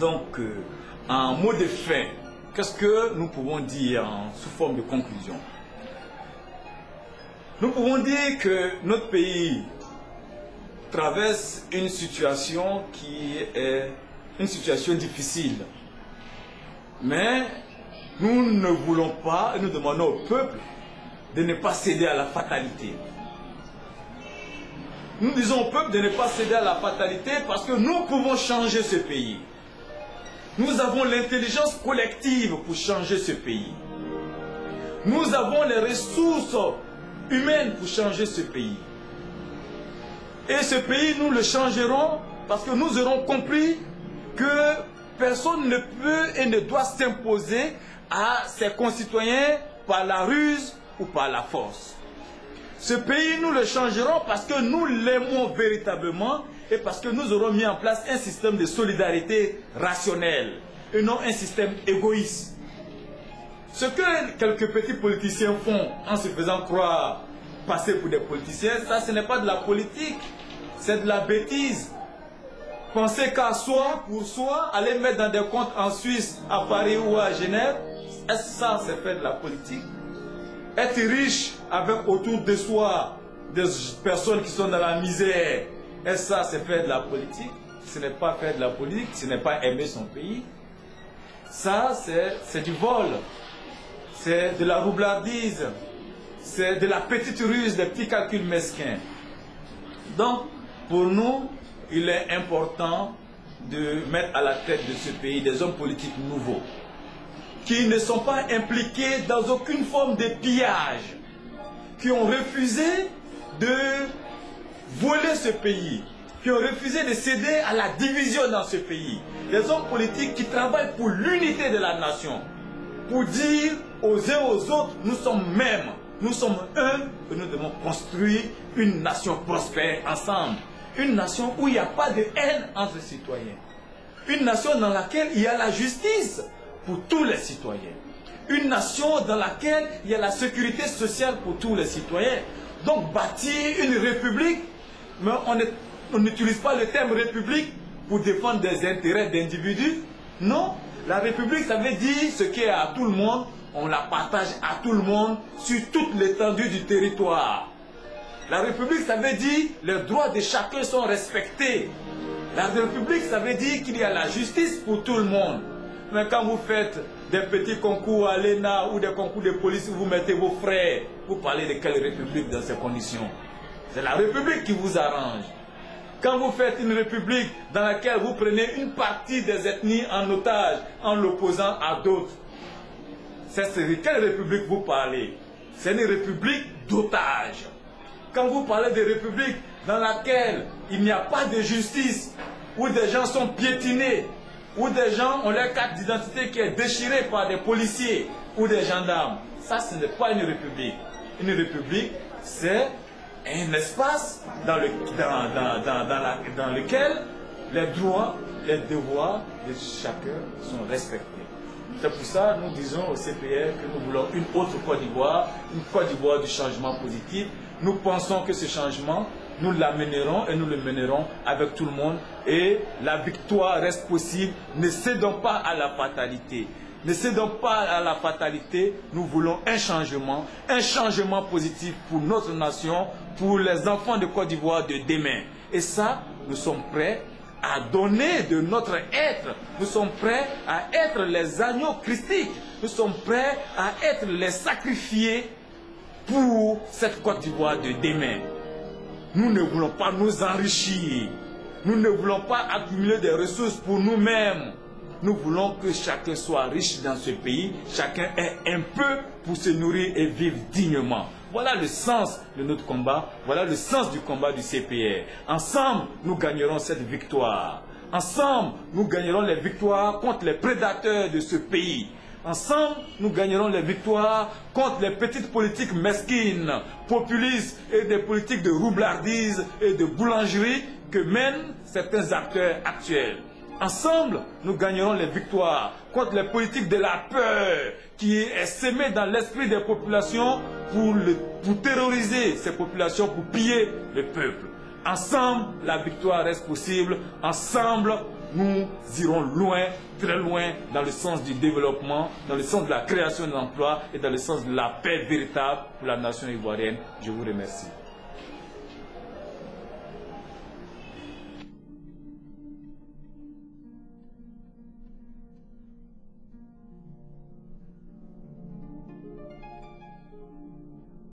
Donc, en mot de fin, qu'est-ce que nous pouvons dire sous forme de conclusion? Nous pouvons dire que notre pays traverse une situation qui est une situation difficile. Mais nous ne voulons pas, et nous demandons au peuple de ne pas céder à la fatalité. Nous disons au peuple de ne pas céder à la fatalité parce que nous pouvons changer ce pays. Nous avons l'intelligence collective pour changer ce pays. Nous avons les ressources humaines pour changer ce pays. Et ce pays, nous le changerons parce que nous aurons compris que personne ne peut et ne doit s'imposer à ses concitoyens par la ruse ou par la force. Ce pays, nous le changerons parce que nous l'aimons véritablement et parce que nous aurons mis en place un système de solidarité rationnelle et non un système égoïste. Ce que quelques petits politiciens font en se faisant croire passer pour des politiciens, ça ce n'est pas de la politique, c'est de la bêtise. Penser qu'à soi, pour soi, aller mettre dans des comptes en Suisse, à Paris ou à Genève, est-ce que ça c'est faire de la politique? Être riche avec autour de soi des personnes qui sont dans la misère, est-ce que ça c'est faire de la politique? Ce n'est pas faire de la politique, ce n'est pas aimer son pays. Ça c'est du vol, c'est de la roublardise, c'est de la petite ruse, des petits calculs mesquins. Donc, pour nous, il est important de mettre à la tête de ce pays des hommes politiques nouveaux, qui ne sont pas impliqués dans aucune forme de pillage, qui ont refusé de voler ce pays, qui ont refusé de céder à la division dans ce pays. Des hommes politiques qui travaillent pour l'unité de la nation, pour dire aux uns aux autres, nous sommes mêmes, nous sommes un, et nous devons construire une nation prospère ensemble. Une nation où il n'y a pas de haine entre citoyens. Une nation dans laquelle il y a la justice pour tous les citoyens. Une nation dans laquelle il y a la sécurité sociale pour tous les citoyens. Donc bâtir une république, mais on n'utilise pas le terme république pour défendre des intérêts d'individus. Non, la république ça veut dire ce qui est à tout le monde, on la partage à tout le monde sur toute l'étendue du territoire. La République, ça veut dire que les droits de chacun sont respectés. La République, ça veut dire qu'il y a la justice pour tout le monde. Mais quand vous faites des petits concours à l'ENA ou des concours de police où vous mettez vos frères, vous parlez de quelle République dans ces conditions? C'est la République qui vous arrange. Quand vous faites une République dans laquelle vous prenez une partie des ethnies en otage en l'opposant à d'autres, c'est de quelle République vous parlez? C'est une République d'otages. Quand vous parlez de république dans laquelle il n'y a pas de justice, où des gens sont piétinés, où des gens ont leur carte d'identité qui est déchirée par des policiers ou des gendarmes, ça ce n'est pas une république. Une république, c'est un espace dans lequel les droits, les devoirs de chacun sont respectés. C'est pour ça que nous disons au CPR que nous voulons une autre Côte d'Ivoire, une Côte d'Ivoire du changement positif. Nous pensons que ce changement, nous l'amènerons et nous le mènerons avec tout le monde. Et la victoire reste possible. Ne cédons pas à la fatalité. Ne cédons pas à la fatalité. Nous voulons un changement positif pour notre nation, pour les enfants de Côte d'Ivoire de demain. Et ça, nous sommes prêts à donner de notre être. Nous sommes prêts à être les agneaux christiques. Nous sommes prêts à être les sacrifiés pour cette Côte d'Ivoire de demain. Nous ne voulons pas nous enrichir. Nous ne voulons pas accumuler des ressources pour nous-mêmes. Nous voulons que chacun soit riche dans ce pays. Chacun ait un peu pour se nourrir et vivre dignement. Voilà le sens de notre combat. Voilà le sens du combat du CPR. Ensemble, nous gagnerons cette victoire. Ensemble, nous gagnerons les victoires contre les prédateurs de ce pays. Ensemble, nous gagnerons les victoires contre les petites politiques mesquines, populistes et des politiques de roublardise et de boulangerie que mènent certains acteurs actuels. Ensemble, nous gagnerons les victoires contre les politiques de la peur qui est sémée dans l'esprit des populations pour terroriser ces populations, pour piller le peuple. Ensemble, la victoire reste possible. Ensemble, nous irons loin, très loin, dans le sens du développement, dans le sens de la création d'emplois et dans le sens de la paix véritable pour la nation ivoirienne. Je vous remercie.